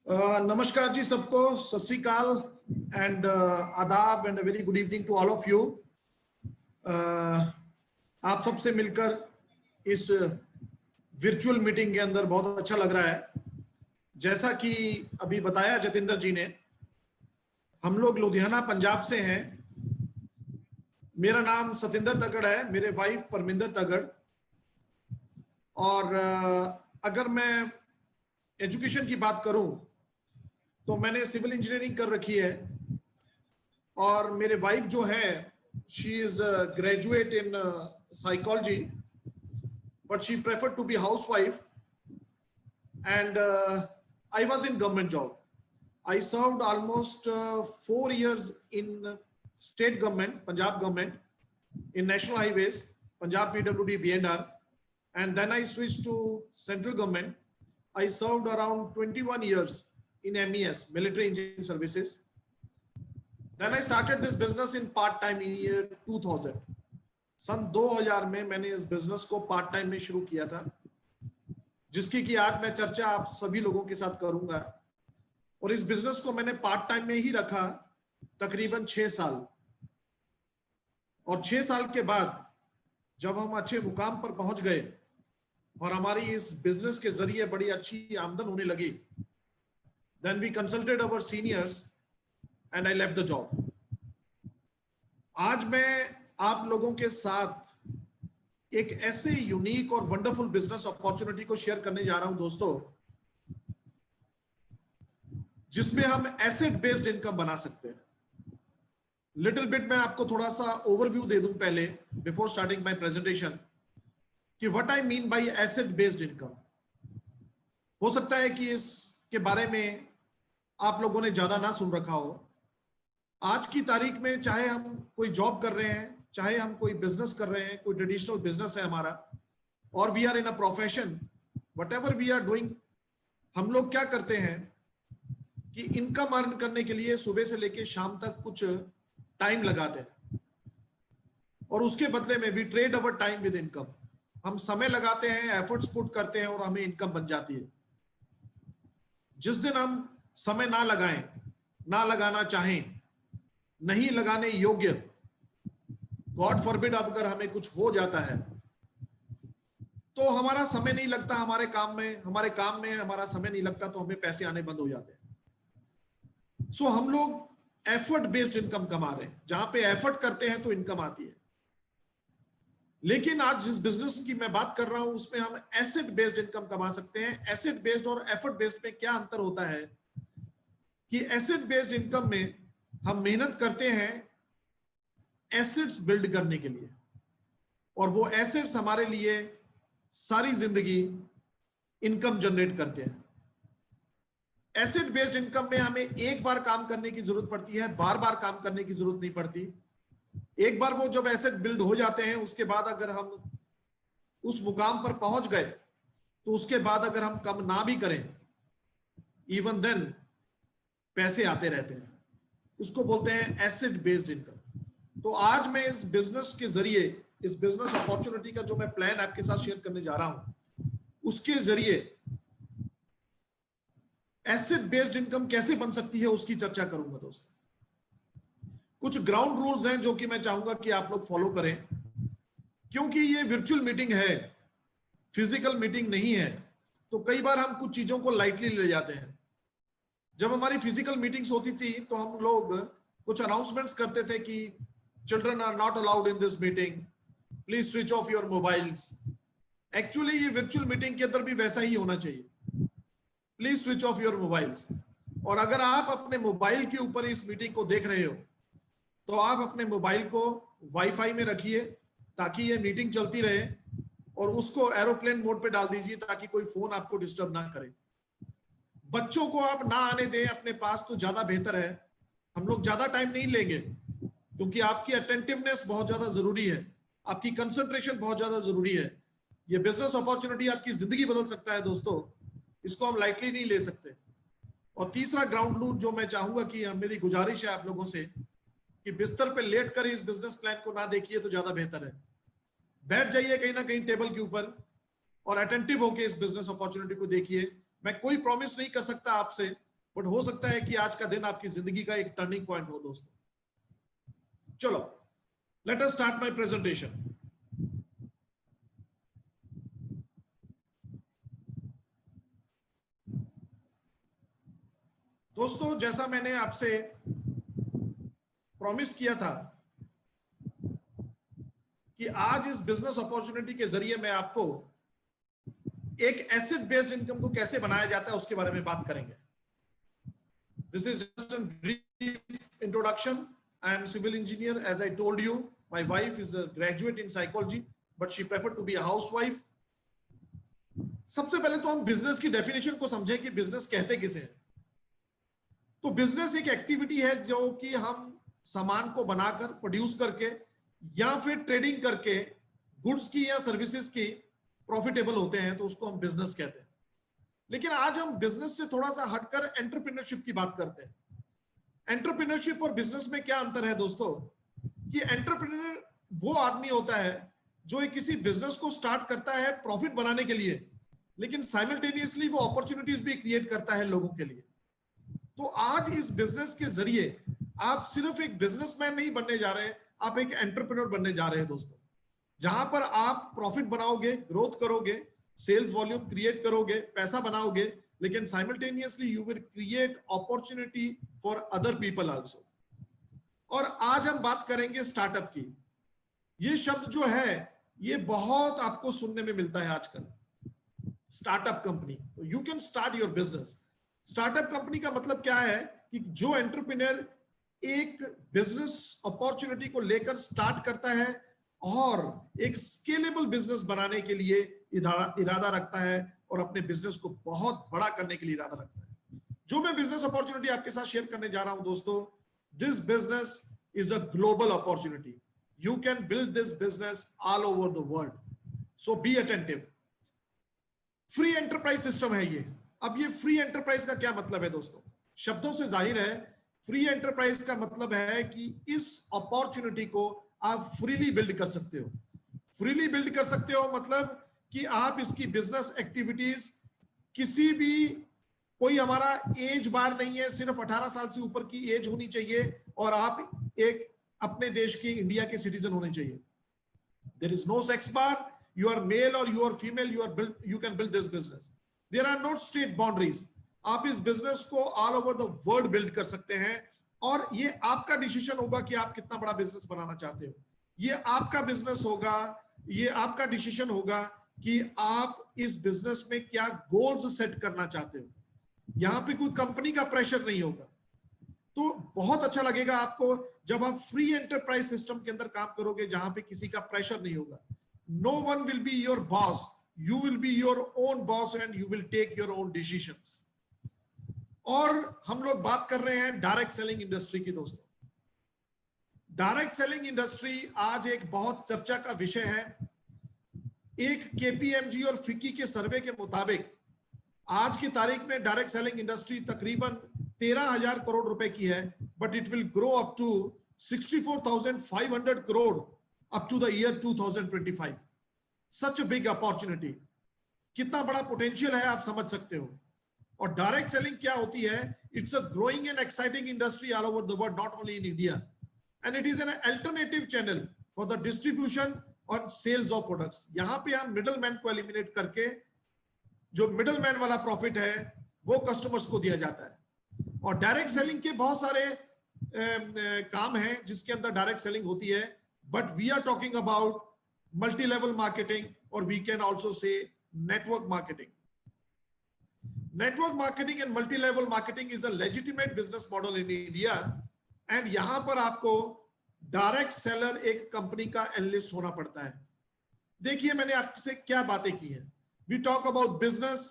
नमस्कार जी सबको, सत श्री अकाल एंड आदाब and very good evening to all of you. आप सबसे मिलकर इस वर्चुअल मीटिंग के अंदर बहुत अच्छा लग रहा है। जैसा कि अभी बताया जतिंदर जी ने, हम लोग लुधियाना पंजाब से हैं। मेरा नाम सतिंदर तगड़ है, मेरे वाइफ परमिंदर तगड़। और अगर मैं एजुकेशन की बात करूं तो मैंने सिविल इंजीनियरिंग कर रखी है और मेरे वाइफ जो है she is graduate in psychology but she preferred to be house wife and I was in government job. I served almost 4 years in state government, Punjab government, in national highways, Punjab PWD B&R, and then I switched to central government. I served around 21 years in MES, military engineering services. Then I started this business in part time in year 2000. सन 2000 में मैंने इस business को part time में शुरू किया था, जिसकी कि आज मैं चर्चा आप सभी लोगों के साथ करूंगा। और इस बिजनेस को मैंने पार्ट टाइम में ही रखा तकरीबन 6 साल। और 6 साल के बाद जब हम अच्छे मुकाम पर पहुंच गए और हमारी इस बिजनेस के जरिए बड़ी अच्छी आमदन होने लगी, then we consulted our seniors and I left the job. आज मैं आप लोगों के साथ एक ऐसे यूनिक और वंडरफुल बिजनेस अपॉर्चुनिटी को शेयर करने जा रहा हूं दोस्तों, जिसमें हम एसेट बेस्ड इनकम बना सकते हैं। लिटिल बिट मैं आपको थोड़ा सा ओवरव्यू दे दूं पहले, बिफोर स्टार्टिंग माय प्रेजेंटेशन, कि what I mean by asset based income. हो सकता है कि इसके बारे में आप लोगों ने ज्यादा ना सुन रखा हो। आज की तारीख में चाहे हम कोई जॉब कर रहे हैं, चाहे हम कोई बिजनेस कर रहे हैं, कोई ट्रेडिशनल बिजनेस है हमारा, और we are in a profession, whatever we are doing, हम लोग क्या करते हैं कि इनकम अर्न करने के लिए सुबह से लेकर शाम तक कुछ टाइम लगाते हैं और उसके बदले में we trade our time with income. हम समय लगाते हैं, एफर्ट्स पुट करते हैं और हमें इनकम बन जाती है। जिस दिन हम समय ना लगाएं, ना लगाना चाहें, नहीं लगाने योग्य, गॉड फॉरबिड अगर हमें कुछ हो जाता है तो हमारा समय नहीं लगता हमारे काम में हमारा समय नहीं लगता, तो हमें पैसे आने बंद हो जाते हैं। सो हम लोग एफर्ट बेस्ड इनकम कमा रहे हैं, जहां पे एफर्ट करते हैं तो इनकम आती है। लेकिन आज जिस बिजनेस की मैं बात कर रहा हूं उसमें हम एसेट बेस्ड इनकम कमा सकते हैं। एसेट बेस्ड और एफर्ट बेस्ड में क्या अंतर होता है कि एसेट बेस्ड इनकम में हम मेहनत करते हैं एसेट्स बिल्ड करने के लिए, और वो एसेट्स हमारे लिए सारी जिंदगी इनकम जनरेट करते हैं। एसेट बेस्ड इनकम में हमें एक बार काम करने की जरूरत पड़ती है, बार बार काम करने की जरूरत नहीं पड़ती। एक बार वो जब एसेट बिल्ड हो जाते हैं, उसके बाद अगर हम उस मुकाम पर पहुंच गए तो उसके बाद अगर हम कम ना भी करें, इवन देन पैसे आते रहते हैं। उसको बोलते हैं एसेट बेस्ड इनकम। तो आज मैं इस बिजनेस के जरिए, इस बिजनेस अपॉर्चुनिटी का जो मैं प्लान आपके साथ शेयर करने जा रहा हूं, उसके जरिए एसेट बेस्ड इनकम कैसे बन सकती है उसकी चर्चा करूंगा दोस्त। कुछ ग्राउंड रूल्स हैं जो कि मैं चाहूंगा कि आप लोग फॉलो करें, क्योंकि ये वर्चुअल मीटिंग है, फिजिकल मीटिंग नहीं है। तो कई बार हम कुछ चीजों को लाइटली ले जाते हैं। जब हमारी फिजिकल मीटिंग्स होती थी तो हम लोग कुछ अनाउंसमेंट्स करते थे कि children are not allowed in this meeting, please switch off your mobiles. Actually ये वर्चुअल मीटिंग के अंदर भी वैसा ही होना चाहिए, please switch off your mobiles. और अगर आप अपने मोबाइल के ऊपर इस मीटिंग को देख रहे हो तो आप अपने मोबाइल को वाईफाई में रखिए ताकि ये मीटिंग चलती रहे, और उसको एरोप्लेन मोड पे डाल दीजिए ताकि कोई फोन आपको डिस्टर्ब ना करे। बच्चों को आप ना आने दें अपने पास तो ज्यादा बेहतर है। हम लोग ज्यादा टाइम नहीं लेंगे क्योंकि आपकी अटेंटिवनेस बहुत ज्यादा जरूरी है, आपकी कंसंट्रेशन बहुत ज्यादा जरूरी है। ये बिजनेस अपॉर्चुनिटी आपकी जिंदगी बदल सकता है दोस्तों, इसको हम लाइटली नहीं ले सकते। और तीसरा ग्राउंड रूल जो मैं चाहूंगा कि मेरी गुजारिश है आप लोगों से कि बिस्तर पे लेट कर इस बिजनेस प्लान को ना देखिए तो ज्यादा बेहतर है। बैठ जाइए कहीं ना कहीं टेबल के ऊपर और अटेंटिव होकर इस बिजनेस अपॉर्चुनिटी को देखिए। मैं कोई प्रॉमिस नहीं कर सकता आपसे बट हो सकता है कि आज का दिन आपकी जिंदगी का एक टर्निंग पॉइंट हो दोस्तों। चलो, let us start my presentation. दोस्तों, जैसा मैंने आपसे प्रॉमिस किया था कि आज इस बिजनेस अपॉर्चुनिटी के जरिए मैं आपको एक एसेट बेस्ड इनकम को कैसे बनाया जाता है उसके बारे में बात करेंगे। This is just a brief introduction. I am civil engineer, as I told you. My wife is a graduate in psychology, but she prefer to be a housewife. सबसे पहले तो हम बिजनेस की डेफिनेशन को समझें कि बिजनेस कहते किसे हैं। तो बिजनेस एक एक्टिविटी है जो कि हम सामान को बनाकर, प्रोड्यूस करके या फिर ट्रेडिंग करके गुड्स की या सर्विसेज की प्रॉफिटेबल होते हैं, तो उसको हम बिजनेस कहते हैं। लेकिन आज हम बिजनेस से थोड़ा सा हटकर एंटरप्रेन्योरशिप की बात करते हैं। एंटरप्रेन्योरशिप और बिजनेस में क्या अंतर है दोस्तों? कि एंटरप्रेन्योर वो आदमी होता है जो एक किसी बिजनेस को स्टार्ट करता है प्रॉफिट बनाने के लिए, लेकिन साइमल्टेनियसली वो अपॉर्चुनिटीज भी क्रिएट करता है लोगों के लिए। तो आज इस बिजनेस के जरिए आप सिर्फ एक बिजनेसमैन नहीं बनने जा रहे हैं, आप एक एंटरप्रेन्योर बनने जा रहे हैं दोस्तों। जहां पर आप प्रॉफिट बनाओगे, ग्रोथ करोगे, सेल्स वॉल्यूम क्रिएट करोगे, पैसा बनाओगे, लेकिन simultaneously you will create opportunity for other people also. और आज हम बात करेंगे स्टार्टअप की। ये शब्द जो है ये बहुत आपको सुनने में मिलता है आजकल, स्टार्टअप कंपनी। तो you can start your business. Startup company का मतलब क्या है कि जो एंटरप्रेन्योर एक बिजनेस अपॉर्चुनिटी को लेकर स्टार्ट करता है और एक स्केलेबल बिजनेस बनाने के लिए इरादा रखता है और अपने बिजनेस को बहुत बड़ा करने के लिए इरादा रखता है। जो मैं बिजनेस अपॉर्चुनिटी आपके साथ शेयर करने जा रहा हूं दोस्तों, this business is a global opportunity. You can build this business all over the world, so be attentive. Free enterprise system है ये। अब ये फ्री एंटरप्राइज का क्या मतलब है दोस्तों? शब्दों से जाहिर है, फ्री एंटरप्राइज का मतलब है कि इस अपॉर्चुनिटी को आप फ्रीली बिल्ड कर सकते हो। फ्रीली बिल्ड कर सकते हो मतलब कि आप इसकी बिजनेस एक्टिविटीज किसी भी, कोई हमारा एज बार नहीं है, सिर्फ 18 साल से ऊपर की एज होनी चाहिए और आप एक अपने देश की, इंडिया के सिटीजन होने चाहिए। There is no sex bar, you are male or you are female, you can build this business. There are no state boundaries. आप इस बिजनेस को all over the world build कर सकते हैं और ये आपका डिसीजन होगा कि आप कितना बड़ा बिजनेस बनाना चाहते हो। ये आपका बिजनेस होगा, ये आपका डिसीजन होगा कि आप इस बिजनेस में क्या गोल्स सेट करना चाहते हो। यहां पे कोई कंपनी का प्रेशर नहीं होगा। तो बहुत अच्छा लगेगा आपको जब आप फ्री एंटरप्राइज सिस्टम के अंदर काम करोगे, जहां पे किसी का प्रेशर नहीं होगा। No one will be your boss. You will be your own boss and you will take your own decisions. और हम लोग बात कर रहे हैं डायरेक्ट सेलिंग इंडस्ट्री की दोस्तों। डायरेक्ट सेलिंग इंडस्ट्री आज एक बहुत चर्चा का विषय है। एक केपीएमजी और फिक्की के सर्वे के मुताबिक आज की तारीख में डायरेक्ट सेलिंग इंडस्ट्री तकरीबन 13,000 करोड़ रुपए की है, but it will grow up to 64,500 crore up to the year 2025. Such a big opportunity. कितना बड़ा पोटेंशियल है आप समझ सकते हो। और डायरेक्ट सेलिंग क्या होती है? It's a growing and exciting industry all over the world, not only in India, and it is an alternative channel for the distribution और सेल्स ऑफ प्रोडक्ट्स। यहां पे हम मिडल मैन को एलिमिनेट करके जो मिडल मैन वाला profit है वो कस्टमर्स को दिया जाता है। और डायरेक्ट सेलिंग के बहुत सारे काम हैं जिसके अंदर डायरेक्ट सेलिंग होती है, but we are talking about multi-level marketing, or we can also say network marketing. Network marketing and multi-level marketing is a legitimate business model in India, and यहां पर आपको डायरेक्ट सेलर एक company का analyst होना पड़ता है। देखिए मैंने आपसे क्या बातें की हैं। We talk about business,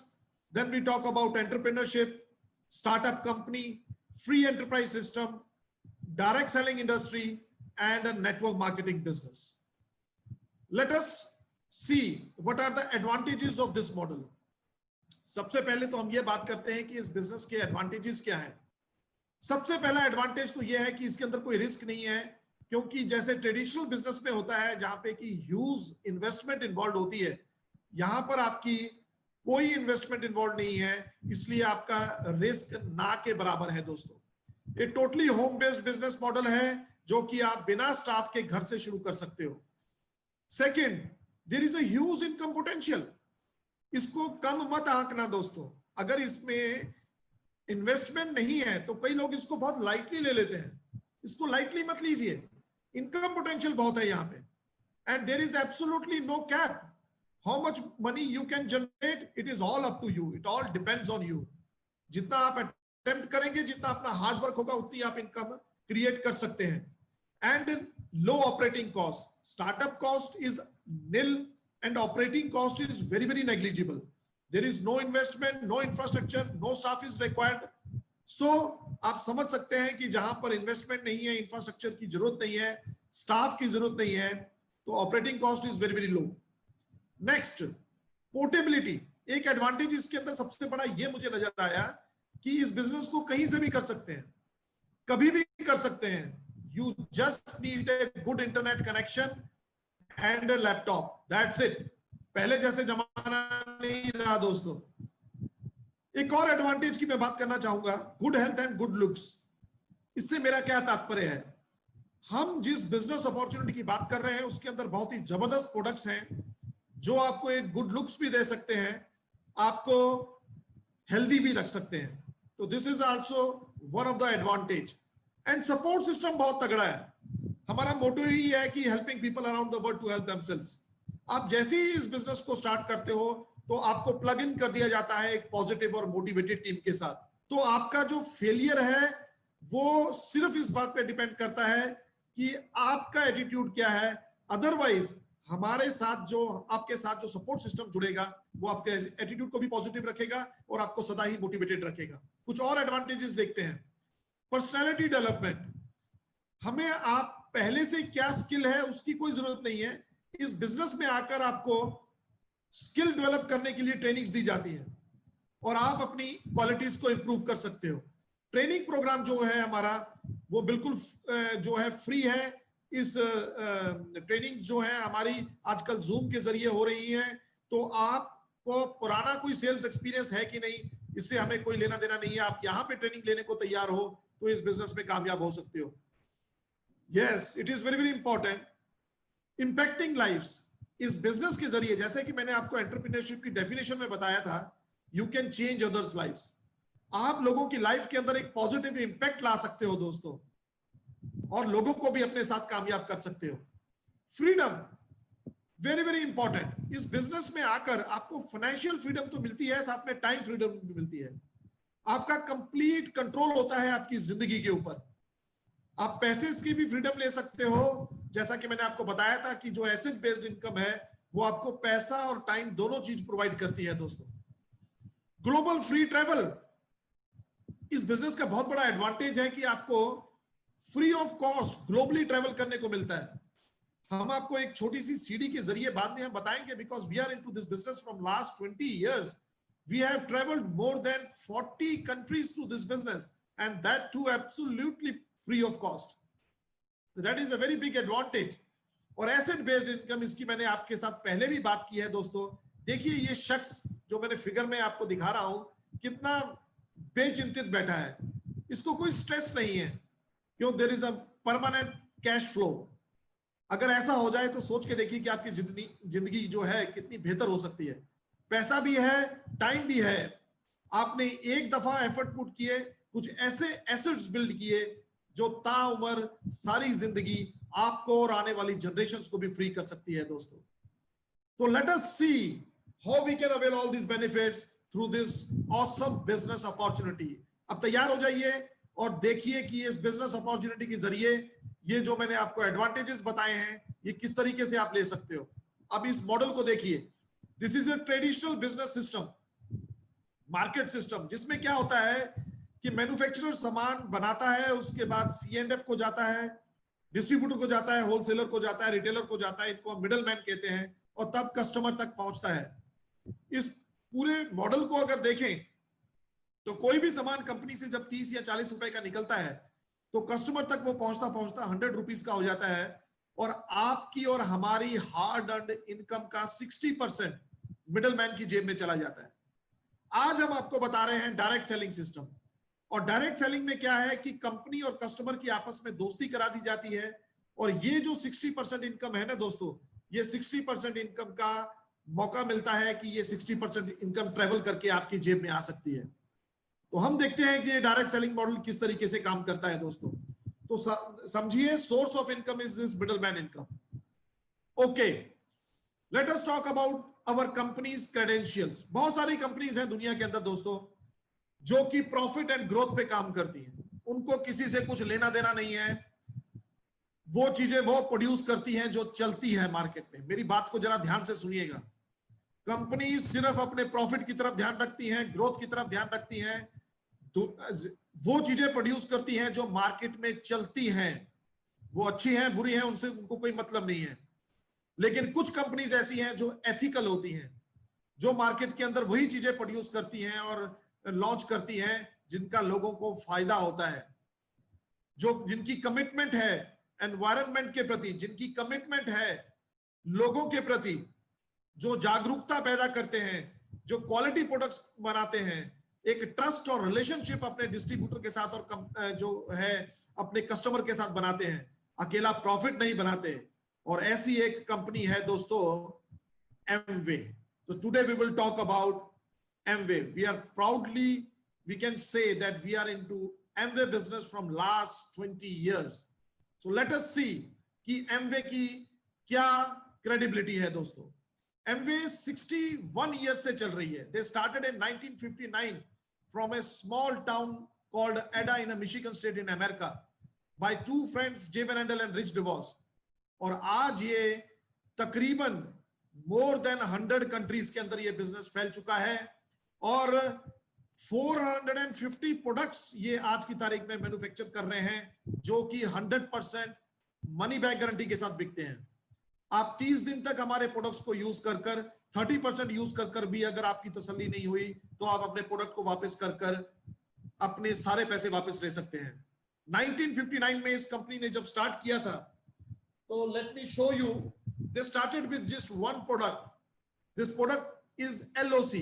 then we talk about entrepreneurship, startup company, free enterprise system, direct selling industry, and a network marketing business. Let us see what are the advantages of this model. सबसे पहले तो हम ये बात करते हैं कि इस बिजनेस के एडवांटेजेस क्या हैं। सबसे पहला एडवांटेज तो ये है कि इसके अंदर कोई रिस्क नहीं है, क्योंकि जैसे ट्रेडिशनल बिजनेस में होता है जहां पे कि ह्यूज इन्वेस्टमेंट इन्वॉल्व होती है, यहां पर आपकी कोई इन्वेस्टमेंट इन्वॉल्व नहीं है, इसलिए आपका रिस्क ना के बराबर है दोस्तों। ये totally home based business model है जो कि आप बिना स्टाफ के घर से शुरू कर सकते हो। Second, there is a huge income potential. इसको कम मत आंकना दोस्तों। अगर इसमें इन्वेस्टमेंट नहीं है तो कई लोग इसको बहुत लाइटली ले लेते हैं, इसको लाइटली मत लीजिए। इनकम पोटेंशियल बहुत है यहाँ पे, and there is absolutely no cap how much money you can generate. It is all up to you, it all depends on you. जितना आप अटेम्प्ट करेंगे, जितना अपना हार्ड वर्क होगा, उतनी आप इनकम क्रिएट कर सकते हैं। And low operating cost, startup cost is nil and operating cost is very very negligible. There is no investment, no infrastructure, no staff is required. So आप समझ सकते हैं कि जहां पर इन्वेस्टमेंट नहीं है, इंफ्रास्ट्रक्चर की जरूरत नहीं है, स्टाफ की जरूरत नहीं है, तो operating cost is very very low. Next, portability. एक एडवांटेज इसके अंदर सबसे बड़ा ये मुझे नजर आया कि इस बिजनेस को कहीं से भी कर सकते हैं, कभी भी कर सकते हैं। You just need a good internet connection and laptop, that's it. पहले जैसे जमाना नहीं रहा दोस्तों। एक और एडवांटेज की मैं बात करना चाहूंगा, good health and good looks. इससे मेरा क्या तात्पर्य है, हम जिस बिजनेस अपॉर्चुनिटी की बात कर रहे हैं उसके अंदर बहुत ही जबरदस्त प्रोडक्ट्स हैं जो आपको एक गुड लुक्स भी दे सकते हैं, आपको हेल्दी भी रख सकते हैं। तो this is also one of the advantage. And support system बहुत तगड़ा है। हमारा मोटो ही है कि helping people around the world to help themselves. आप जैसे ही इस बिजनेस को स्टार्ट करते हो तो आपको प्लग इन कर दिया जाता है एक पॉजिटिव और मोटिवेटेड टीम के साथ। तो आपका जो फेलियर है वो सिर्फ इस बात पे डिपेंड करता है कि आपका एटीट्यूड क्या है। अदरवाइज हमारे साथ जो आपके साथ जो सपोर्ट सिस्टम जुड़ेगा वो आपके एटीट्यूड को भी पॉजिटिव रखेगा और आपको सदा ही मोटिवेटेड रखेगा। कुछ और एडवांटेजेस देखते हैं। Personality development. हमें आप पहले से क्या स्किल है उसकी कोई जरूरत नहीं है। इस बिजनेस में आकर आपको स्किल डेवलप करने के लिए ट्रेनिंग्स दी जाती है और आप अपनी क्वालिटीज को इंप्रूव कर सकते हो। ट्रेनिंग प्रोग्राम जो है हमारा वो बिल्कुल जो है फ्री है। इस ट्रेनिंग जो है हमारी आजकल जूम के जरिए हो रही है, तो आपको पुराना कोई सेल्स एक्सपीरियंस है कि नहीं, इससे हमें कोई लेना देना नहीं है। आप यहाँ पे ट्रेनिंग लेने को तैयार हो तो इस बिजनेस में कामयाब हो सकते हो। Yes, it is very very important. Impacting lives. इस बिजनेस के जरिए, जैसे कि मैंने आपको एंटरप्रेन्योरशिप की डेफिनेशन में बताया था, you can change others lives. आप लोगों की लाइफ के अंदर एक पॉजिटिव इंपैक्ट ला सकते हो दोस्तों, और लोगों को भी अपने साथ कामयाब कर सकते हो। Freedom, very very important. इस बिजनेस में आकर आपको फाइनेंशियल फ्रीडम तो मिलती है, साथ में टाइम फ्रीडम भी मिलती है। आपका कंप्लीट कंट्रोल होता है आपकी जिंदगी के ऊपर। आप पैसे की भी फ्रीडम ले सकते हो, जैसा कि मैंने आपको बताया था कि जो एसेट बेस्ड इनकम है वो आपको पैसा और टाइम दोनों चीज प्रोवाइड करती है दोस्तों। Global free travel. इस बिजनेस का बहुत बड़ा एडवांटेज है कि आपको free of cost globally travel करने को मिलता है। हम आपको एक छोटी सी सीडी के जरिए बाद में हम बताएंगे, because we are into this business from last 20 years. We have traveled more than 40 countries through this business, and that too absolutely free of cost. That is a very big advantage. और asset based income, इसकी मैंने आपके साथ पहले भी बात की है दोस्तों। देखिए ये शख्स जो मैंने फिगर में आपको दिखा रहा हूं कितना बेचिंतित बैठा है, इसको कोई स्ट्रेस नहीं है, क्यों? There is a permanent cash flow. अगर ऐसा हो जाए तो सोच के देखिए कि आपकी जिंदगी जो है कितनी बेहतर हो सकती है। पैसा भी है, टाइम भी है। आपने एक दफा एफर्ट पुट किए, कुछ ऐसे एसेट्स बिल्ड किए जो ताउम्र सारी जिंदगी आपको और आने वाली जनरेशंस को भी फ्री कर सकती है दोस्तों। तो let us see how we can avail all this benefits through this awesome business opportunity. अब तैयार हो जाइए और देखिए कि इस बिजनेस अपॉर्चुनिटी के जरिए ये जो मैंने आपको एडवांटेजेस बताए हैं ये किस तरीके से आप ले सकते हो। अब इस मॉडल को देखिए। This is a traditional business system, market system, जिसमें क्या होता है कि मैन्युफैक्चरर सामान बनाता है, उसके बाद C&F को जाता है, डिस्ट्रीब्यूटर को जाता है, होलसेलर को जाता है, रिटेलर को जाता है, इनको मिडल मैन कहते हैं, और तब कस्टमर तक पहुंचता है। इस पूरे मॉडल को अगर देखें तो कोई भी सामान कंपनी से जब 30 या 40 रुपए का निकलता है तो कस्टमर तक वो पहुंचता 100 रुपीज का हो जाता है, और आपकी और हमारी हार्ड अर्न्ड इनकम का 60% मिडलमैन की जेब में चला जाता है। आज हम आपको बता रहे हैं डायरेक्ट सेलिंग सिस्टम। और डायरेक्ट सेलिंग में क्या है कि कंपनी और कस्टमर की आपस में दोस्ती करा दी जाती है, और ये जो 60% इनकम है ना दोस्तों, ये 60% इनकम का मौका मिलता है कि ये 60% इनकम ट्रेवल करके आपकी जेब में आ सकती है। तो हम देखते हैं कि ये डायरेक्ट सेलिंग मॉडल किस तरीके से काम करता है दोस्तों। तो समझिए, source of income is this middleman income. Okay, let us talk about our companies credentials. बहुत सारी कंपनीज हैं दुनिया के अंदर दोस्तों जो कि प्रॉफिट एंड ग्रोथ पे काम करती हैं, उनको किसी से कुछ लेना देना नहीं है, वो चीजें वो प्रोड्यूस करती हैं जो चलती है मार्केट में। मेरी बात को जरा ध्यान से सुनिएगा। कंपनी सिर्फ अपने प्रॉफिट की तरफ ध्यान रखती हैं, ग्रोथ की तरफ ध्यान रखती हैं, तो वो चीजें प्रोड्यूस करती हैं जो मार्केट में चलती हैं। वो अच्छी हैं बुरी हैं उनसे उनको कोई मतलब नहीं है। लेकिन कुछ कंपनीज ऐसी हैं जो एथिकल होती हैं, जो मार्केट के अंदर वही चीजें प्रोड्यूस करती हैं और लॉन्च करती हैं जिनका लोगों को फायदा होता है, जो जिनकी कमिटमेंट है एनवायरनमेंट के प्रति, जिनकी कमिटमेंट है लोगों के प्रति, जो जागरूकता पैदा करते हैं, जो क्वालिटी प्रोडक्ट्स बनाते हैं, एक ट्रस्ट और रिलेशनशिप अपने डिस्ट्रीब्यूटर के साथ और जो है अपने कस्टमर के साथ बनाते हैं, अकेला प्रॉफिट नहीं बनाते। और ऐसी एक कंपनी है दोस्तों एमवे। तो today we will talk about Amway. We are proudly, we can say that we are into Amway business from last 20 years. So let us see कि Amway की क्या credibility है दोस्तों। Amway 61 years से चल रही है। They started in 1959 from a small town called Ada in a Michigan state in America by two friends, Jay Van Andel and Rich DeVos. और आज ये तकरीबन more than 100 countries के अंदर ये बिजनेस फैल चुका है, और 450 प्रोडक्ट्स ये आज की तारीख में मैन्युफैक्चर कर रहे हैं जो कि 100% मनी बैक गारंटी के साथ बिकते हैं। आप 30 दिन तक हमारे प्रोडक्ट्स को यूज कर 30% यूज कर भी अगर आपकी तसल्ली नहीं हुई तो आप अपने प्रोडक्ट को वापस कर अपने सारे पैसे वापस ले सकते हैं। 1959 में इस कंपनी ने जब स्टार्ट किया था, तो let me show you, they started with just one product. This product is LOC,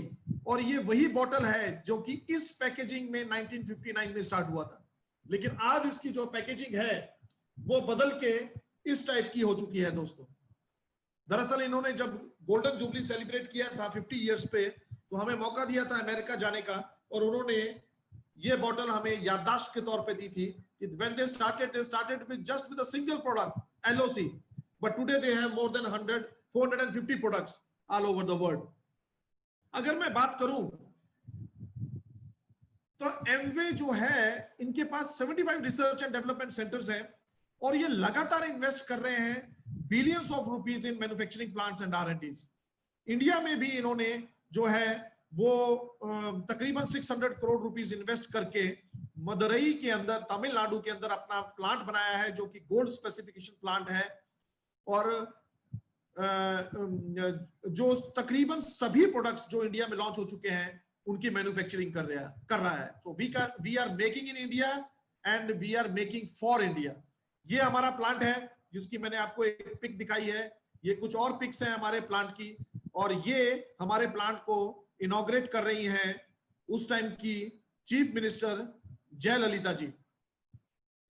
और ये वही बॉटल है जो कि इस पैकेजिंग में 1959 में स्टार्ट हुआ था। लेकिन आज इसकी जो पैकेजिंग है वो बदल के इस टाइप की हो चुकी है दोस्तों। दरअसल इन्होंने जब गोल्डन जुबली सेलिब्रेट किया था 50 इयर्स पे, तो हमें मौका दिया था अमेरिका जाने का, और उन्होंने ये बॉटल हमें याददाश्त के तौर पे दी थी कि when they started with just with a single product LOC, but today they have more than 450 products all over the world. अगर मैं बात करूं तो एमवे जो है इनके पास 75 रिसर्च एंड डेवलपमेंट सेंटर्स हैं, और ये लगातार इन्वेस्ट कर रहे हैं billions of rupees in manufacturing plants and R&Ds। India में भी इन्होंने जो है वो तकरीबन 600 करोड़ रुपीस इन्वेस्ट करके मदुरई के अंदर, तमिलनाडु के अंदर अपना प्लांट बनाया है जो कि गोल्ड स्पेसिफिकेशन प्लांट है, और जो तकरीबन सभी प्रोडक्ट्स जो इंडिया में लॉन्च हो चुके हैं उनकी मैन्युफैक्चरिंग कर रहा है। So we are making in India and we are making for India. ये हमारा प्लांट है जिसकी मैंने आपको एक पिक दिखाई है, ये कुछ और पिक्स हैं हमारे प्लांट की, और ये हमारे प्लांट को इनॉग्रेट कर रही हैं उस टाइम की चीफ मिनिस्टर जयललिता जी।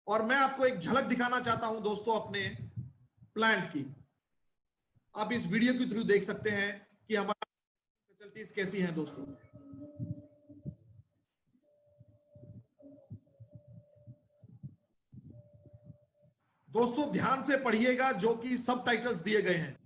और मैं आपको एक झलक दिखाना चाहता हूं दोस्तों अपने प्लांट की। आप इस वीडियो के थ्रू देख सकते हैं कि हमारी फैसिलिटीज कैसी हैं दोस्तों। दोस्तों ध्यान से पढ़िएगा जो कि सब टाइटल्स दिए गए हैं।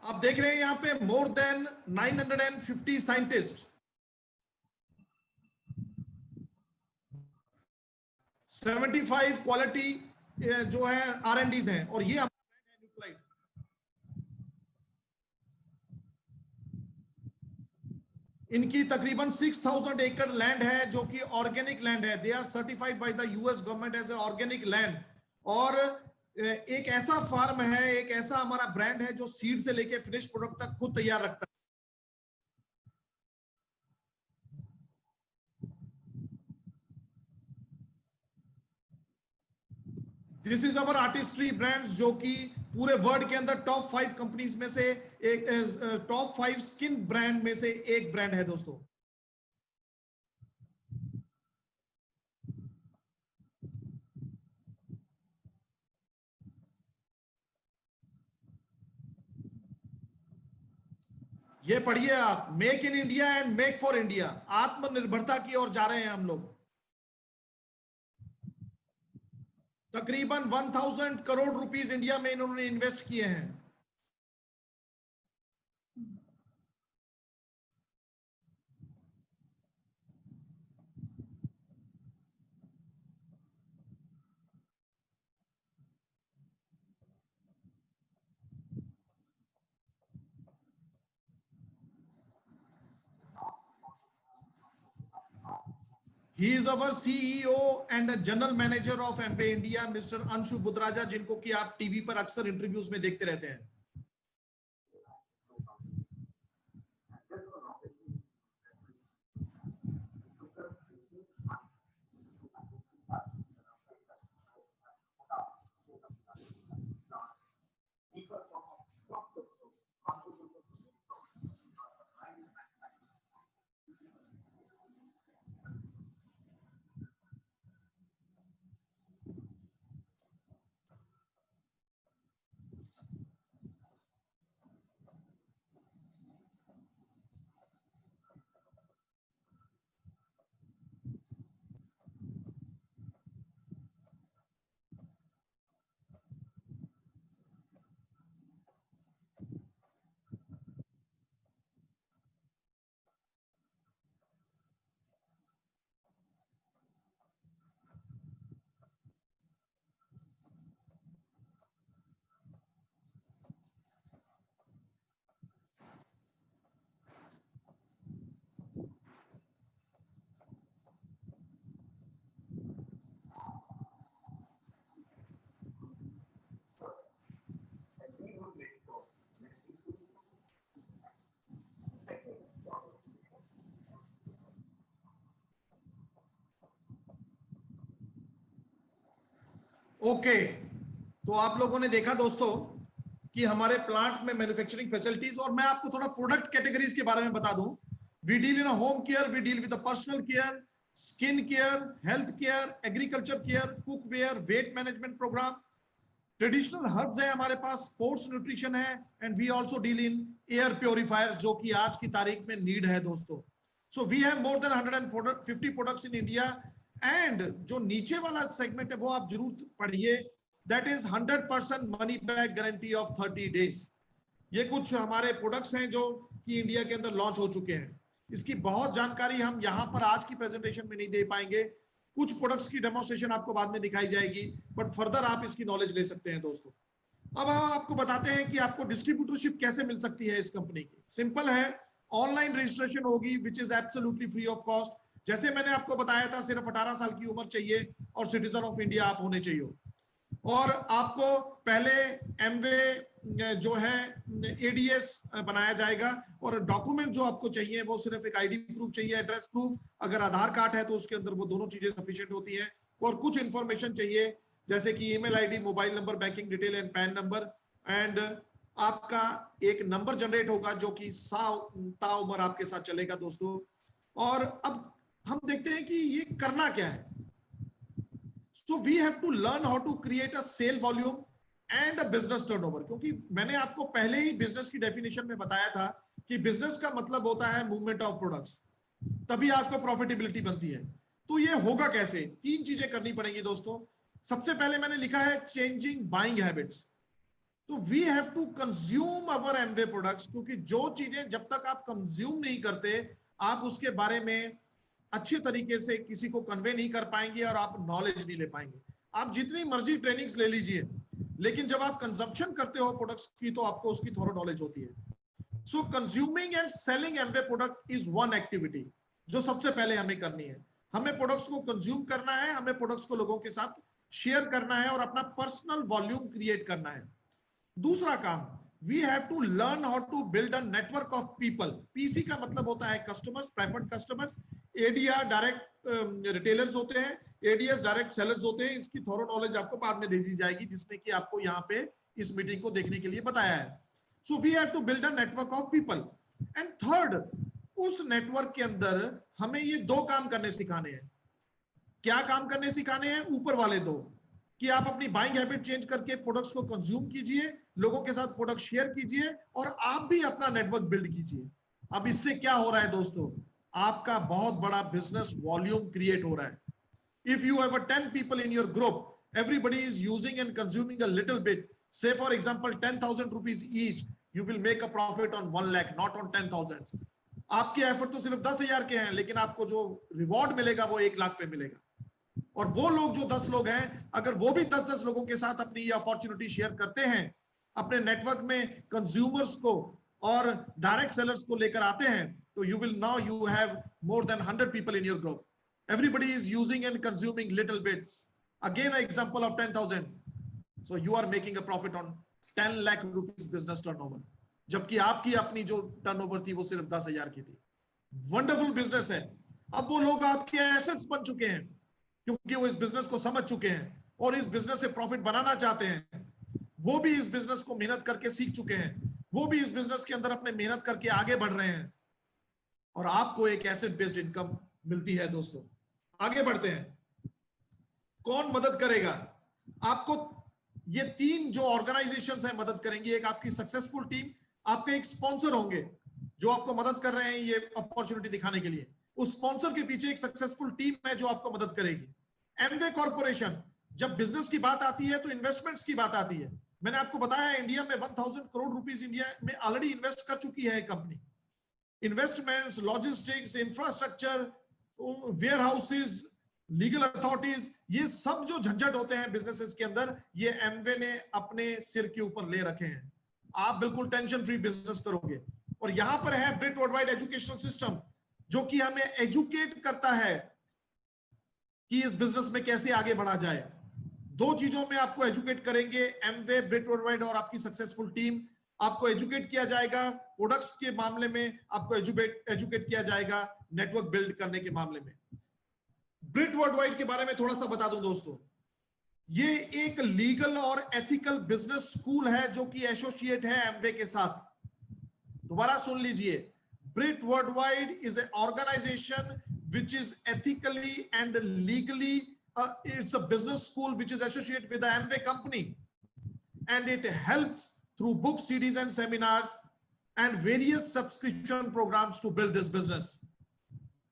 आप देख रहे हैं यहां पे मोर देन 950 साइंटिस्ट, 75 क्वालिटी जो है R&Ds हैं, और ये न्यूक्लाइड। इनकी तकरीबन 6000 एकड़ लैंड है जो कि ऑर्गेनिक लैंड है। They are certified by the US government as a organic land, और एक ऐसा फार्म है, एक ऐसा हमारा ब्रांड है जो सीड से लेके फिनिश प्रोडक्ट तक खुद तैयार रखता है। This is our artistry brands, जो कि पूरे वर्ल्ड के अंदर टॉप 5 कंपनीज में से एक, टॉप 5 स्किन ब्रांड में से एक ब्रांड है दोस्तों। ये पढ़िए आप, make in India and make for India, आत्मनिर्भरता की ओर जा रहे हैं हम लोग। तकरीबन 1000 करोड़ रुपीस इंडिया में इन्होंने इन्वेस्ट किए हैं। He is our CEO and a general manager of Amway India, Mr. Anshu Budraja, जिनको कि आप टीवी पर अक्सर इंटरव्यूज में देखते रहते हैं। ओके, तो आप लोगों ने देखा दोस्तों कि हमारे प्लांट में मैन्युफैक्चरिंग फैसिलिटीज, और मैं आपको थोड़ा प्रोडक्ट कैटेगरीज के बारे में बता दूं। We deal in home care, we deal with personal care, skin care, health care, agriculture care, cookware, weight management program, traditional herbs है हमारे पास, स्पोर्ट्स न्यूट्रिशन है, and we also deal in air purifiers, जो कि आज की तारीख में नीड है दोस्तों। So we have more than 150 products in India. And जो नीचे वाला सेगमेंट है वो आप जरूर पढ़िए, that is 100% money back guarantee of 30 days. ये कुछ हमारे प्रोडक्ट्स हैं जो कि इंडिया के अंदर लॉन्च हो चुके हैं। इसकी बहुत जानकारी हम यहाँ पर आज की प्रेजेंटेशन में नहीं दे पाएंगे, कुछ प्रोडक्ट्स की डेमोन्स्ट्रेशन आपको बाद में दिखाई जाएगी, बट फर्दर आप इसकी नॉलेज ले सकते हैं दोस्तों। अब हम आपको बताते हैं कि आपको डिस्ट्रीब्यूटरशिप कैसे मिल सकती है इस कंपनी की। सिंपल है, ऑनलाइन रजिस्ट्रेशन होगी which is absolutely free of cost. जैसे मैंने आपको बताया था, सिर्फ 18 साल की उम्र चाहिए और सिटीजन ऑफ इंडिया आप होने चाहिए। और आपको पहले एमवे जो है एडीएस बनाया जाएगा, और डॉक्यूमेंट जो आपको चाहिए वो सिर्फ एक आईडी प्रूफ चाहिए, एड्रेस प्रूफ, अगर आधार कार्ड है तो उसके अंदर वो दोनों चीजें सफिशिएंट होती हैं। और कुछ इंफॉर्मेशन चाहिए जैसे कि email ID, mobile number, banking detail and pan number, and आपका एक नंबर जनरेट होगा जो कि ताउम्र आपके साथ चलेगा दोस्तों। और अब हम देखते हैं कि ये करना क्या है। So we have to learn how to create a sale volume and a business turnover, क्योंकि मैंने आपको पहले ही बिजनेस की डेफिनेशन में बताया था कि बिजनेस का मतलब होता है मूवमेंट ऑफ प्रोडक्ट्स, तभी आपको प्रॉफिटेबिलिटी बनती है। तो ये होगा कैसे? 3 चीजें करनी पड़ेंगी दोस्तों। सबसे पहले मैंने लिखा है चेंजिंग बाइंग हैबिट्स। तो we have to consume our Amway products, क्योंकि जो चीजें जब तक आप कंज्यूम नहीं करते, आप उसके बारे में अच्छे तरीके से किसी को कन्वे नहीं कर पाएंगे और आप नॉलेज नहीं ले पाएंगे। आप जितनी मर्जी ट्रेनिंग्स ले लीजिए, लेकिन जब आप कंजम्पशन करते हो प्रोडक्ट्स की तो आपको उसकी थोड़ा नॉलेज होती है। So consuming and selling Amway product is one activity जो सबसे पहले हमें करनी है। हमें प्रोडक्ट्स को कंज्यूम करना है, हमें प्रोडक्ट्स को लोगों के साथ शेयर करना है और अपना पर्सनल वॉल्यूम क्रिएट करना है। दूसरा काम, we have to learn how to build a network of people। PC का मतलब होता है customers, preferred customers. ADR direct retailers होते हैं, एडीएस डायरेक्ट सेलर्स होते हैं, इसकी थोरो नॉलेज आपको बाद में दे दी जाएगी, जिसने कि आपको यहाँ पे इस मीटिंग को देखने के लिए बताया है। So we have to build a network of people. And third, उस नेटवर्क के अंदर हमें ये दो काम करने सिखाने हैं। क्या काम करने सिखाने हैं? ऊपर वाले दो, कि आप अपनी बाइंग हैबिट चेंज करके प्रोडक्ट्स को कंज्यूम कीजिए, लोगों के साथ प्रोडक्ट शेयर कीजिए, और आप भी अपना नेटवर्क बिल्ड कीजिए। अब इससे क्या हो रहा है दोस्तों? आपका बहुत बड़ा बिजनेस वॉल्यूम क्रिएट हो रहा है। If you have 10 people in your group, everybody is using and consuming a little bit, say for example 10,000 rupees each, you will make a profit on 1 lakh, not on 10,000. आपके effort तो सिर्फ 10,000 के हैं, लेकिन आपको जो रिवॉर्ड मिलेगा वो 1 लाख पे मिलेगा। और वो लोग जो 10 लोग हैं, अगर वो भी 10-10 लोगों के साथ अपनी ये अपॉर्चुनिटी शेयर करते हैं, अपने नेटवर्क में कंज्यूमर्स को और डायरेक्ट सेलर्स को लेकर आते हैं, तो you will now you have more than 100 people in your group. Everybody is using and consuming little bits. Again, an example of 10,000. So you are making a profit on 10 lakh rupees business turnover. जबकि आपकी अपनी जो turnover थी वो सिर्फ 10,000 की थी। Wonderful business है। अब वो लोग आपके एसेट्स बन चुके हैं, क्योंकि वो इस बिजनेस को समझ चुके हैं और इस बिजनेस से प्रॉफिट बनाना चाहते हैं। वो भी इस बिजनेस को मेहनत करके सीख चुके हैं, वो भी इस बिजनेस के अंदर अपने मेहनत करके आगे बढ़ रहे हैं, और आपको एक एसेट बेस्ड इनकम मिलती है। दोस्तों आगे बढ़ते हैं। कौन मदद करेगा आपको? ये तीन जो ऑर्गेनाइजेशंस हैं मदद करेंगी। एक आपकी सक्सेसफुल टीम, आपके एक स्पॉन्सर होंगे जो आपको मदद कर रहे हैं ये अपॉर्चुनिटी दिखाने के लिए। उस स्पॉन्सर के पीछे एक सक्सेसफुल टीम है जो आपको मदद करेगी। एमवे कॉर्पोरेशन, जब बिजनेस की बात आती है तो इन्वेस्टमेंट्स की बात आती है। मैंने आपको बताया इंडिया में 1000 करोड़ रुपीस इंडिया में ऑलरेडी इन्वेस्ट कर चुकी है company. Investments, logistics, infrastructure, warehouses, legal authorities, ये सब जो झंझट होते हैं बिजनेसेस के अंदर, ये एमवे ने अपने सिर के ऊपर ले रखे हैं। आप बिल्कुल टेंशन फ्री बिजनेस करोगे। और यहां पर है ब्रिट वर्ल्डवाइड एजुकेशनल सिस्टम, जो कि हमें एजुकेट करता है कि इस बिजनेस में कैसे आगे बढ़ा जाए। दो चीजों में आपको एजुकेट करेंगे, एमवे, ब्रिट वर्ल्डवाइड और आपकी सक्सेसफुल टीम। आपको एजुकेट किया जाएगा प्रोडक्ट्स के मामले में, आपको एजुकेट किया जाएगा नेटवर्क बिल्ड करने के मामले में। ब्रिट वर्ल्डवाइड के बारे में थोड़ा सा बता दूं दोस्तों, ये एक लीगल और एथिकल बिजनेस स्कूल है जो कि एसोसिएट है एमवे के साथ। दोबारा सुन लीजिए, Brit worldwide is a organisation which is ethically and legally it's a business school which is associated with the Amway company, and it helps through books, CDs and seminars and various subscription programs to build this business.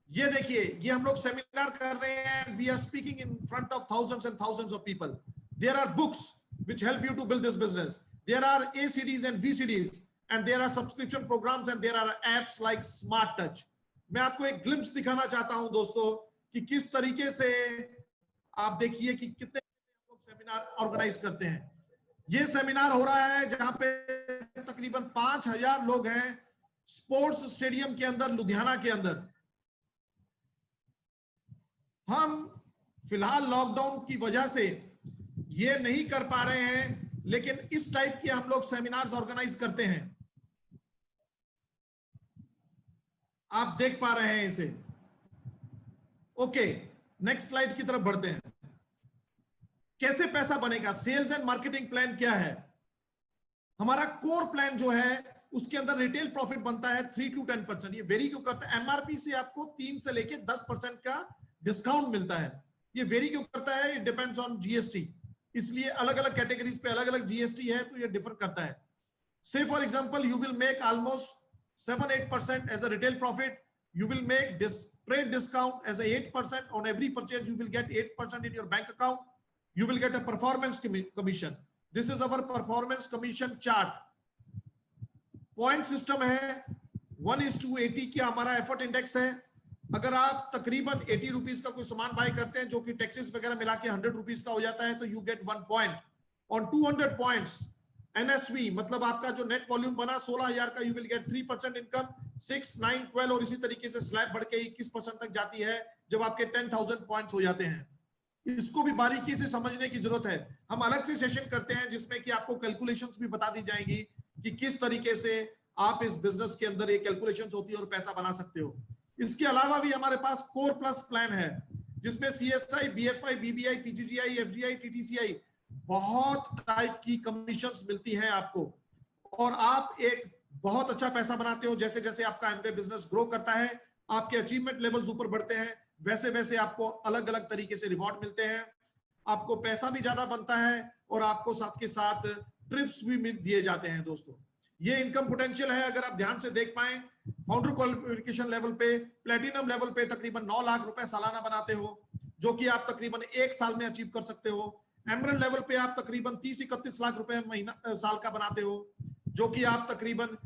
ये देखिए, ये हम लोग seminar कर रहे हैं, we are speaking in front of thousands and thousands of people. There are books which help you to build this business. There are ACDs and VCDs, and there are subscription programs, and there are apps like Smart Touch. मैं आपको एक glimpse दिखाना चाहता हूं दोस्तों कि किस तरीके से आप देखिए कि कितने लोग सेमिनार ऑर्गेनाइज करते हैं। ये सेमिनार हो रहा है जहां पे तकरीबन 5000 लोग हैं, स्पोर्ट्स स्टेडियम के अंदर, लुधियाना के अंदर। हम फिलहाल लॉकडाउन की वजह से ये नहीं कर पा रहे हैं, लेकिन इस टाइप के हम लोग सेमिनार्स ऑर्गेनाइज करते हैं। आप देख पा रहे हैं इसे। ओके, नेक्स्ट स्लाइड की तरफ बढ़ते हैं। कैसे पैसा बनेगा? सेल्स एंड मार्केटिंग प्लान क्या है? हमारा कोर प्लान जो है उसके अंदर रिटेल प्रॉफिट बनता है 3 to 10%। ये वेरी क्यों करता है? एमआरपी से आपको 3 से लेके 10% का डिस्काउंट मिलता है। ये वेरी क्यों करता है? इट डिपेंड्स ऑन जीएसटी, इसलिए अलग अलग कैटेगरीज पे अलग अलग जीएसटी है, तो ये डिफर करता है। से for example you will make almost 7-8% as a retail profit. You will make this trade discount as a 8%. On every purchase you will get 8% in your bank account. You will get a performance commission. This is our performance commission chart. Point system है, 1:80 की हमारा effort index है। अगर आप तकरीबन 80 rupees का कोई सामान बाय करते हैं जो कि टैक्सेस वगैरह मिला के 100 रुपीज का हो जाता है, तो you get 1 point on 200 points. NSV मतलब आपका जो नेट वॉल्यूम बना 16,000 का, यू विल गेट 3% इनकम, 6, 9, 12 और इसी तरीके से स्लैब बढ़ के 21% तक जाती है जब आपके 10,000 पॉइंट्स हो जाते हैं। इसको भी बारीकी से समझने की जरूरत है। हम अलग से सेशन करते हैं जिसमें कि आपको कैलकुलेशंस भी बता दी जाएगी कि किस तरीके से आप इस बिजनेस के अंदर ये कैलकुलेशंस होती है और पैसा बना सकते हो। इसके अलावा भी हमारे पास कोर प्लस प्लान है। जिसमें CSI, BFI, BBI, PGGI, FGI, TTCI बहुत टाइप की कमीशंस मिलती हैं आपको, और आप एक बहुत अच्छा पैसा बनाते हो। जैसे जैसे आपका एमवे बिजनेस ग्रो करता है, आपके अचीवमेंट लेवल्स ऊपर बढ़ते हैं, वैसे वैसे आपको अलग अलग तरीके से रिवॉर्ड मिलते हैं, आपको पैसा भी ज्यादा बनता है, और आपको साथ के साथ ट्रिप्स भी दिए जाते हैं। दोस्तों, ये इनकम पोटेंशियल है। अगर आप ध्यान से देख पाए, फाउंडर क्वालिफिकेशन लेवल पे, प्लेटिनम लेवल पे तकरीबन 9 लाख रुपए सालाना बनाते हो, जो कि आप तकरीबन 1 साल में अचीव कर सकते हो। एमरल्ड लेवल पे आप तकरीबन 30-31 लाख रुपए महीना साल का बनाते हो, जो कि आप तकरीबन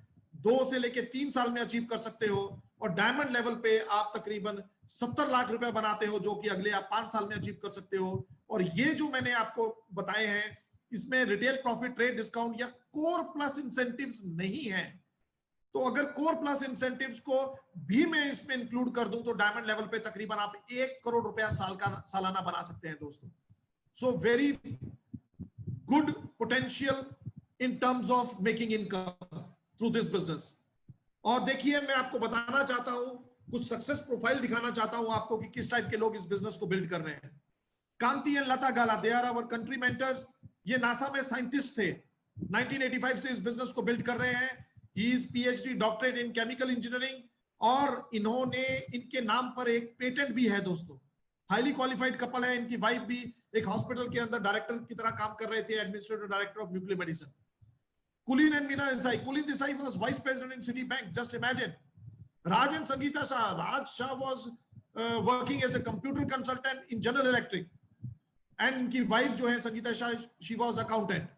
2 से लेके 3 साल में अचीव कर सकते हो। और डायमंड लेवल पे आप तकरीबन 70 लाख रुपए बनाते हो, जो कि अगले आप 5 साल में अचीव कर सकते हो। और ये जो मैंने आपको बताए हैं, इसमें रिटेल प्रॉफिट, ट्रेड डिस्काउंट या कोर प्लस इंसेंटिव्स नहीं है। तो अगर कोर प्लस इंसेंटिव्स को भी मैं इसमें इंक्लूड कर दूं तो डायमंड लेवल पे तकरीबन आप 1 करोड़ रुपया सालाना बना सकते हैं। दोस्तों, so very good potential in terms of making income through this business. और देखिए, मैं आपको बताना चाहता हूं, कुछ सक्सेस प्रोफाइल दिखाना चाहता हूं आपको कि किस टाइप के लोग इस बिजनेस को बिल्ड कर रहे हैं। Kanti and Lata Gala, they are our country mentors. ये नासा में साइंटिस्ट थे, 1985 से इस बिजनेस को बिल्ड कर रहे हैं। He is PhD doctorate in chemical engineering, और इन्होंने, इनके नाम पर एक पेटेंट भी है। दोस्तों, हाईली क्वालिफाइड कपल है। इनकी वाइफ भी एक हॉस्पिटल के अंदर डायरेक्टर की तरह काम कर रहे थे, administrative director of nuclear medicine. Kulin and Meena Desai. Kulin Desai was vice president in Citibank. Just imagine. Raj and Sangeeta Shah. Raj Shah was working as a computer consultant in General Electric, and इनकी wife जो है Sangeeta Shah, she was accountant.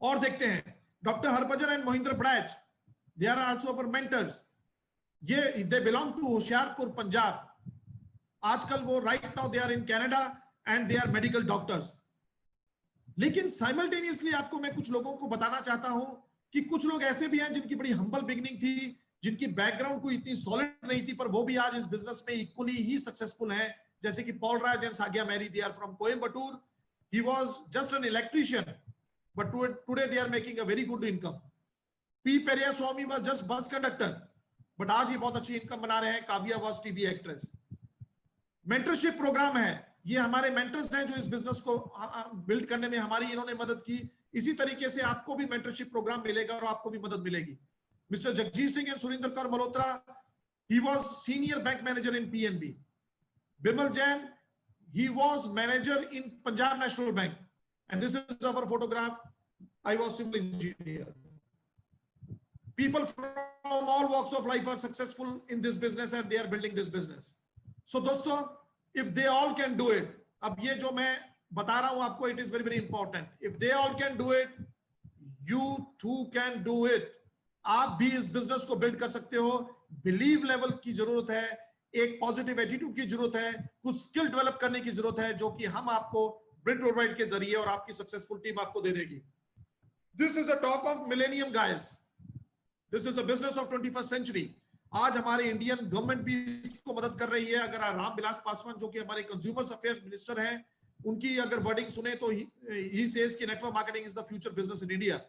और देखते हैं doctor Harbhajan and Mohinder Braj, they are also our mentors. ये they belong to Hoshiarpur, Punjab. आजकल वो right now they are in Canada and they are medical doctors. लेकिन साइमल्टेनियसली आपको मैं कुछ लोगों को बताना चाहता हूं कि कुछ लोग ऐसे भी हैं जिनकी बड़ी हम्बल बिगनिंग थी, जिनकी बैकग्राउंड कोई इतनी सॉलिड नहीं थी, पर वो भी आज इस बिजनेस में इक्वली ही सक्सेसफुल हैं। जैसे कि Paul Raj and Sagaya Mary, they are from Coimbatore. He was just an electrician, but today they are making a very good income. P Periya Swamy was just bus conductor, but आज ये बहुत अच्छी इनकम बना रहे हैं। Kavya was TV actress. Mentorship programme है, ये हमारे मेंटर्स हैं जो इस बिजनेस को बिल्ड करने में हमारी इन्होंने मदद की। इसी तरीके से आपको भी मेंटरशिप प्रोग्राम मिलेगा और आपको भी मदद मिलेगी। Mister Jagjit Singh and Surendra Kaur Malhotra, he was senior bank manager in PNB। Bimal Jain, he was manager in Punjab National Bank, and this is our photograph. I was civil engineer. People from all walks of life are successful in this business and they are building this business. So दोस्तों, if they all can do it, अब ये जो मैं बता रहा हूं आपको, it is very very important. If they all can do it, you too can do it. आप भी इस बिजनेस को बिल्ड कर सकते हो। बिलीव लेवल की जरूरत है, एक पॉजिटिव एटीट्यूड की जरूरत है, कुछ स्किल डेवलप करने की जरूरत है, जो कि हम आपको ब्रिट प्रोवाइड के जरिए और आपकी सक्सेसफुल टीम आपको दे देगी। This is a talk of millennium guys, this is a business of 21st century. आज हमारे इंडियन गवर्नमेंट भी इसको मदद कर रही है। अगर रामविलास पासवान जो कि हमारे कंज्यूमर्स अफेयर्स मिनिस्टर हैं, उनकी अगर वर्डिंग सुने तो ही सेज कि network marketing is the future business in India.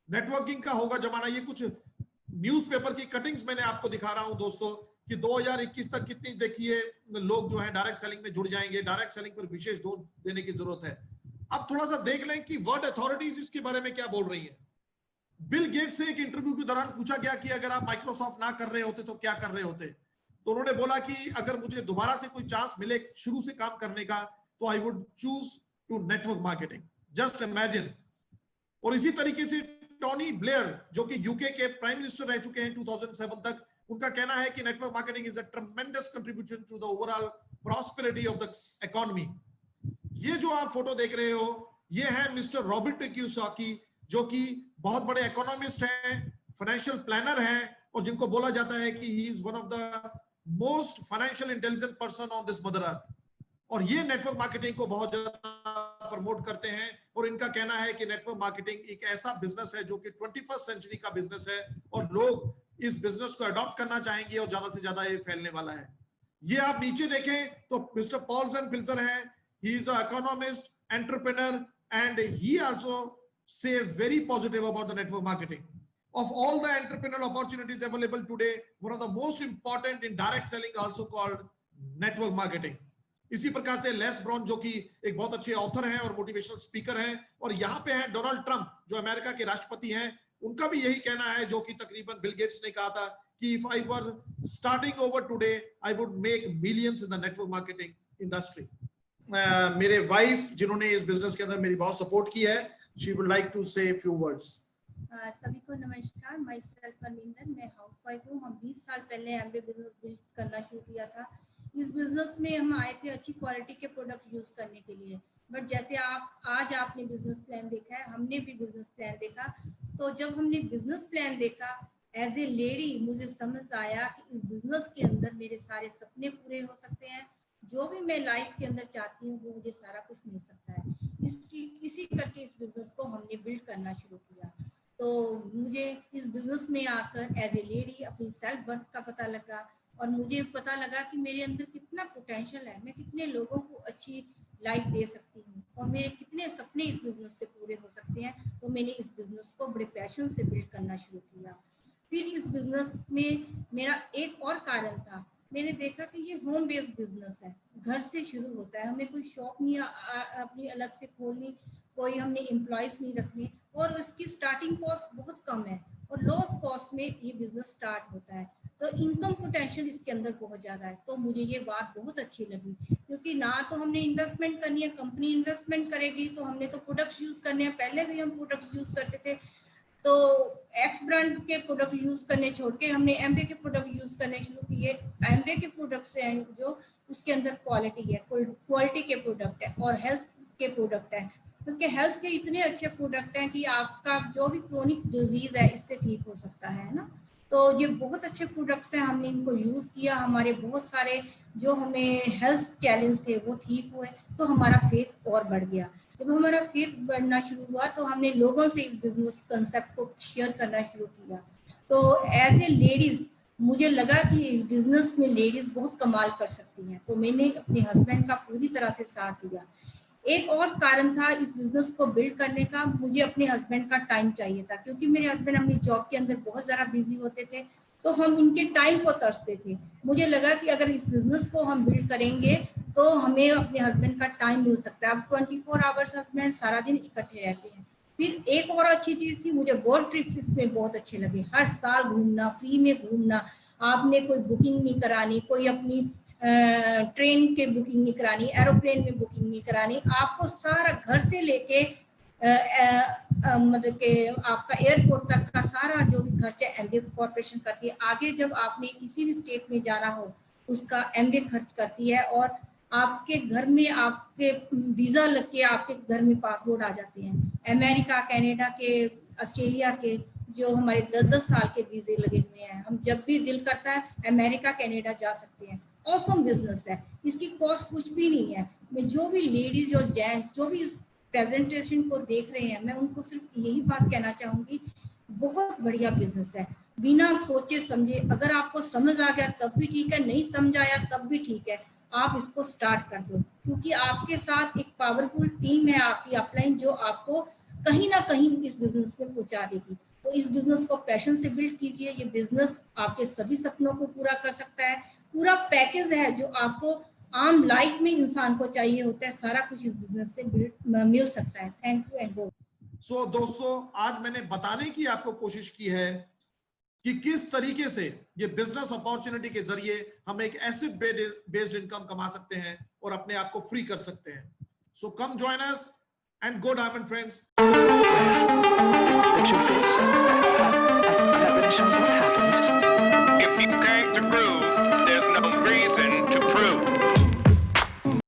Networking का होगा जमाना। ये कुछ न्यूज़पेपर की कटिंग्स मैंने आपको दिखा रहा हूं दोस्तों, कि 2021 तक कितनी देखिए लोग जो है डायरेक्ट सेलिंग में जुड़ जाएंगे। डायरेक्ट सेलिंग पर विशेष जोर देने की जरूरत है। अब थोड़ा सा देख लें कि वर्ल्ड अथॉरिटीज इसके बारे में क्या बोल रही हैं। बिल गेट्स से एक इंटरव्यू के दौरान पूछा गया कि अगर आप माइक्रोसॉफ्ट ना कर रहे होते तो क्या कर रहे होते, तो उन्होंने बोला कि अगर मुझे दोबारा से कोई चांस मिले शुरू से काम करने का, तो I would choose to network marketing. Just imagine. और इसी तरीके से टोनी ब्लेयर जो कि यूके के प्राइम मिनिस्टर रह चुके हैं 2007 तक, उनका कहना है कि network marketing is a tremendous contribution to the overall prosperity of the economy. ये जो आप फोटो देख रहे हो, ये है मिस्टर रॉबर्ट कियोसाकी, जो कि बहुत बड़े इकोनॉमिस्ट हैं, फाइनेंशियल प्लानर हैं, और जिनको बोला जाता है कि he is one of the most financial intelligent person on this mother earth. और ये नेटवर्क मार्केटिंग को बहुत ज्यादा प्रमोट करते हैं, और इनका कहना है कि नेटवर्क मार्केटिंग एक ऐसा बिजनेस है जो कि 21st सेंचुरी का बिजनेस है, और लोग इस बिजनेस को अडॉप्ट करना चाहेंगे और ज्यादा से ज्यादा ये फैलने वाला है। ये आप नीचे देखें तो मिस्टर पॉल्सन फिल्सर हैं, he is a economist, entrepreneur, and he also say very positive about the network marketing. Of all the entrepreneurial opportunities available today, one of the most important in direct selling also called network marketing. इसी प्रकार से less brown जो कि एक बहुत अच्छे author हैं और मोटिवेशनल स्पीकर हैं, और यहाँ पे है डोनाल्ड ट्रंप जो अमेरिका के राष्ट्रपति हैं, उनका भी यही कहना है जो कि तकरीबन बिल गेट्स ने कहा था कि if I were starting over today I would make millions in the network marketing industry. मेरे वाइफ जिन्होंने इस बिजनेस के अंदर मेरी बहुत सपोर्ट की है, शी वुड लाइक टू से फ्यू वर्ड्स। सभी को नमस्कार, माई सेल्फ परमिंदर, मैं हाउसवाइफ हूँ। हम 20 साल पहले एमबे बिजनेस बिल्ड करना शुरू किया था। इस बिजनेस में हम आए थे अच्छी क्वालिटी के प्रोडक्ट यूज करने के लिए, बट जैसे आज आपने बिजनेस प्लान देखा है, हमने भी बिजनेस प्लान देखा। तो जब हमने बिजनेस प्लान देखा एज ए लेडी, मुझे समझ आया कि इस बिजनेस के अंदर मेरे सारे सपने पूरे हो सकते हैं, जो भी मैं लाइफ के अंदर चाहती हूँ वो मुझे सारा कुछ मिल सकता है। इसी करके इस बिजनेस को हमने बिल्ड करना शुरू किया। तो मुझे इस बिजनेस में आकर एज ए लेडी अपनी सेल्फ वर्थ का पता लगा, और मुझे पता लगा कि मेरे अंदर कितना पोटेंशियल है, मैं कितने लोगों को अच्छी लाइफ दे सकती हूँ, और मेरे कितने सपने इस बिजनेस से पूरे हो सकते हैं। तो मैंने इस बिजनेस को बड़े पैशन से बिल्ड करना शुरू किया। फिर इस बिजनेस में मेरा एक और कारण था, मैंने देखा कि ये होम बेस्ड बिजनेस है, घर से शुरू होता है, हमें कोई शॉप नहीं अपनी अलग से खोलनी, कोई हमने एम्प्लॉयज नहीं रखने, और उसकी स्टार्टिंग कॉस्ट बहुत कम है, और लो कॉस्ट में ये बिजनेस स्टार्ट होता है। तो इनकम पोटेंशियल इसके अंदर बहुत ज़्यादा है। तो मुझे ये बात बहुत अच्छी लगी, क्योंकि ना तो हमने इन्वेस्टमेंट करनी है, कंपनी इन्वेस्टमेंट करेगी, तो हमने तो प्रोडक्ट्स यूज़ करने हैं। पहले भी हम प्रोडक्ट्स यूज़ करते थे, तो एक्स ब्रांड के प्रोडक्ट यूज़ करने छोड़ के हमने एमवे के प्रोडक्ट यूज़ करने शुरू किए। एमवे के प्रोडक्ट्स हैं जो उसके अंदर क्वालिटी है, क्वालिटी के प्रोडक्ट है, और हेल्थ के प्रोडक्ट है, क्योंकि हेल्थ के इतने अच्छे प्रोडक्ट हैं कि आपका जो भी क्रोनिक डिजीज है इससे ठीक हो सकता है ना। तो ये बहुत अच्छे प्रोडक्ट्स हैं, हमने इनको यूज़ किया, हमारे बहुत सारे जो हमें हेल्थ चैलेंज थे वो ठीक हुए, तो हमारा फेथ और बढ़ गया। जब हमारा फेथ बढ़ना शुरू हुआ तो हमने लोगों से इस बिजनेस कंसेप्ट को शेयर करना शुरू किया। तो एज ए लेडीज मुझे लगा कि इस बिजनेस में लेडीज बहुत कमाल कर सकती हैं, तो मैंने अपने हस्बैंड का पूरी तरह से साथ दिया। एक और कारण था इस बिजनेस को बिल्ड करने का, मुझे अपने हस्बैंड का टाइम चाहिए था, क्योंकि मेरे हस्बैंड अपनी जॉब के अंदर बहुत ज़्यादा बिजी होते थे, तो हम उनके टाइम को तरसते थे। मुझे लगा कि अगर इस बिजनेस को हम बिल्ड करेंगे तो हमें अपने हस्बैंड का टाइम मिल सकता है। अब 24 आवर्स हस्बैंड सारा दिन इकट्ठे रहते हैं। फिर एक और अच्छी चीज़ थी, मुझे वर्ल्ड ट्रिप्स इसमें बहुत अच्छे लगे। हर साल घूमना, फ्री में घूमना, आपने कोई बुकिंग नहीं करानी, कोई अपनी ट्रेन के बुकिंग नहीं करानी, एरोप्लेन में बुकिंग नहीं करानी, आपको सारा घर से लेके मतलब कि आपका एयरपोर्ट तक का सारा जो भी खर्च है एमवे कॉर्पोरेशन करती है। आगे जब आपने किसी भी स्टेट में जाना हो उसका एमवे खर्च करती है, और आपके घर में आपके वीज़ा लग के आपके घर में पासपोर्ट आ जाते हैं। अमेरिका, कनाडा के, ऑस्ट्रेलिया के जो हमारे 10-10 साल के वीज़े लगे हुए हैं, हम जब भी दिल करता है अमेरिका, कनाडा जा सकते हैं। ऑसम बिजनेस है, इसकी कॉस्ट कुछ भी नहीं है। मैं जो भी लेडीज और जेंट्स जो भी इस प्रेजेंटेशन को देख रहे हैं, मैं उनको सिर्फ यही बात कहना चाहूँगी, बहुत बढ़िया बिजनेस है, बिना सोचे समझे। अगर आपको समझ आ गया तब भी ठीक है, नहीं समझ आया तब भी ठीक है, आप इसको स्टार्ट कर दो, क्योंकि आपके साथ एक पावरफुल टीम है आपकी अपलाइन, जो आपको कहीं ना कहीं इस बिजनेस में पहुंचा देगी। तो इस बिजनेस को पैशन से बिल्ड कीजिए, ये बिजनेस आपके सभी सपनों को पूरा कर सकता है। पूरा पैकेज है जो आपको आम लाइफ में इंसान को चाहिए होता है, सारा कुछ इस बिजनेस से मिल सकता है। थैंक यू एंड सो दोस्तों, आज मैंने बताने की आपको कोशिश की है कि किस तरीके से ये बिजनेस अपॉर्चुनिटी के जरिए हम एक एसेट बेस्ड इनकम कमा सकते हैं और अपने आप को फ्री कर सकते हैं। So come join us and go diamond friends.